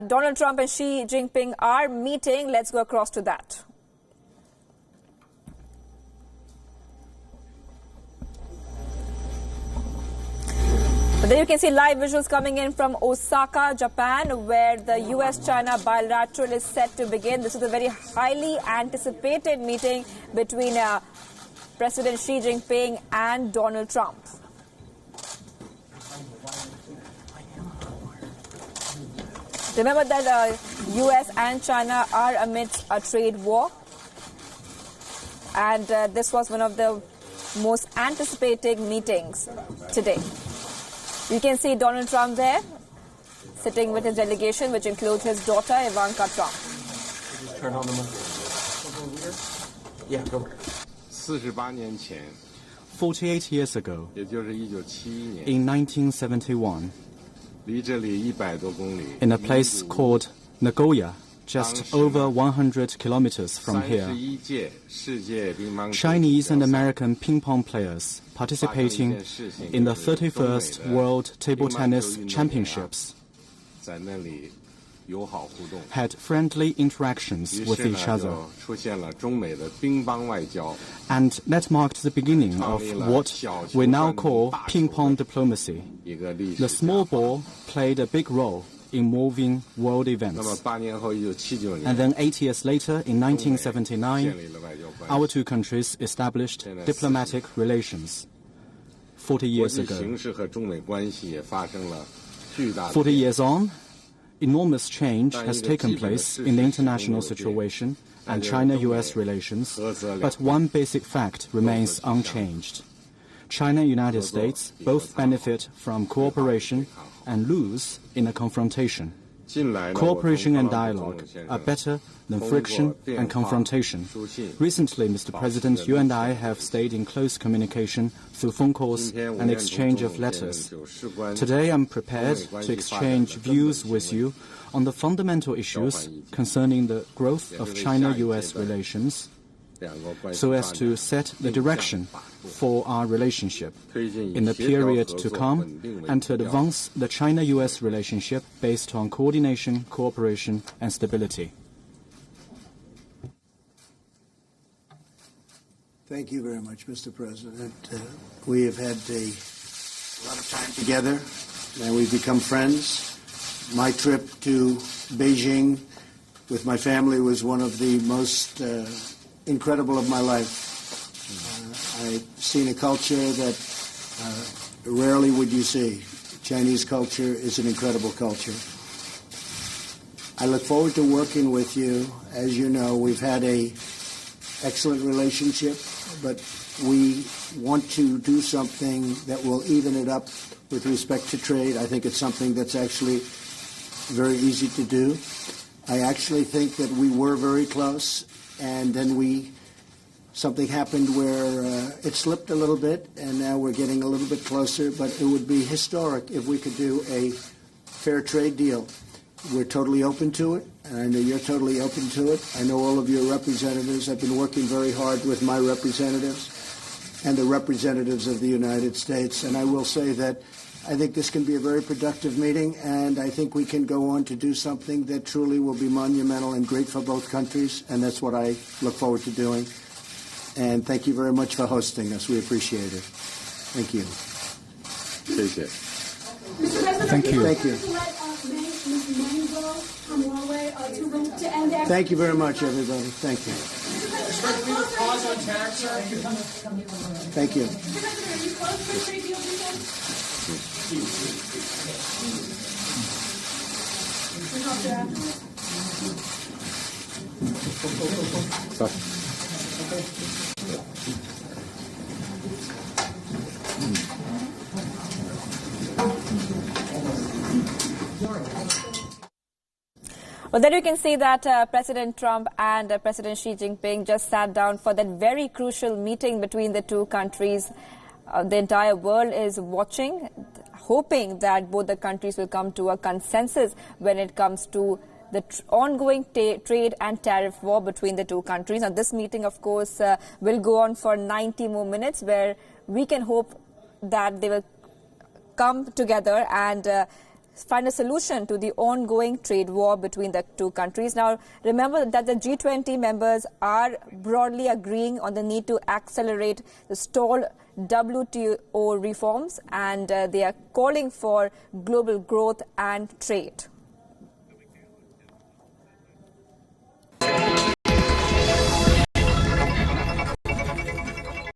Donald Trump and Xi Jinping are meeting. Let's go across to that. But there you can see live visuals coming in from Osaka, Japan, where the U.S.-China bilateral is set to begin. This is a very highly anticipated meeting between President Xi Jinping and Donald Trump. Remember that U.S. and China are amidst a trade war, and this was one of the most anticipated meetings today. You can see Donald Trump there, sitting with his delegation, which includes his daughter, Ivanka Trump. Turn on the mic. Yeah, go. 48 years ago, in 1971, in a place called Nagoya, just over 100 kilometers from here, Chinese and American ping-pong players participating in the 31st World Table Tennis Championships had friendly interactions with each other. And that marked the beginning of what we now call ping-pong diplomacy. The small ball played a big role in moving world events. And then 8 years later, in 1979, our two countries established diplomatic relations. 40 years ago. 40 years on, enormous change has taken place in the international situation and China-US relations, but one basic fact remains unchanged. China and United States both benefit from cooperation and lose in a confrontation. Cooperation and dialogue are better than friction and confrontation. Recently, Mr. President, you and I have stayed in close communication through phone calls and exchange of letters. Today, I'm prepared to exchange views with you on the fundamental issues concerning the growth of China-US relations, so as to set the direction for our relationship in the period to come and to advance the China-US relationship based on coordination, cooperation, and stability. Thank you very much, Mr. President. We have had a lot of time together, and we've become friends. My trip to Beijing with my family was one of the most incredible of my life. I've seen a culture that rarely would you see. Chinese culture is an incredible culture. I look forward to working with you. As you know, we've had an excellent relationship, but we want to do something that will even it up with respect to trade. I think it's something that's actually very easy to do. I actually think that we were very close, and then something happened where it slipped a little bit, and now we're getting a little bit closer, but it would be historic if we could do a fair trade deal. We're totally open to it, and I know you're totally open to it. I know all of your representatives have been working very hard with my representatives and the representatives of the United States, and I will say that I think this can be a very productive meeting, and I think we can go on to do something that truly will be monumental and great for both countries, and that's what I look forward to doing. And thank you very much for hosting us. We appreciate it. Thank you. Thank you. Thank you. Thank you very much, everybody. Thank you. Thank you. Well, there you can see that President Trump and President Xi Jinping just sat down for that very crucial meeting between the two countries. The entire world is watching, hoping that both the countries will come to a consensus when it comes to the ongoing trade and tariff war between the two countries. Now, this meeting, of course, will go on for 90 more minutes, where we can hope that they will come together and find a solution to the ongoing trade war between the two countries. Now, remember that the G20 members are broadly agreeing on the need to accelerate the stalled WTO reforms, and they are calling for global growth and trade.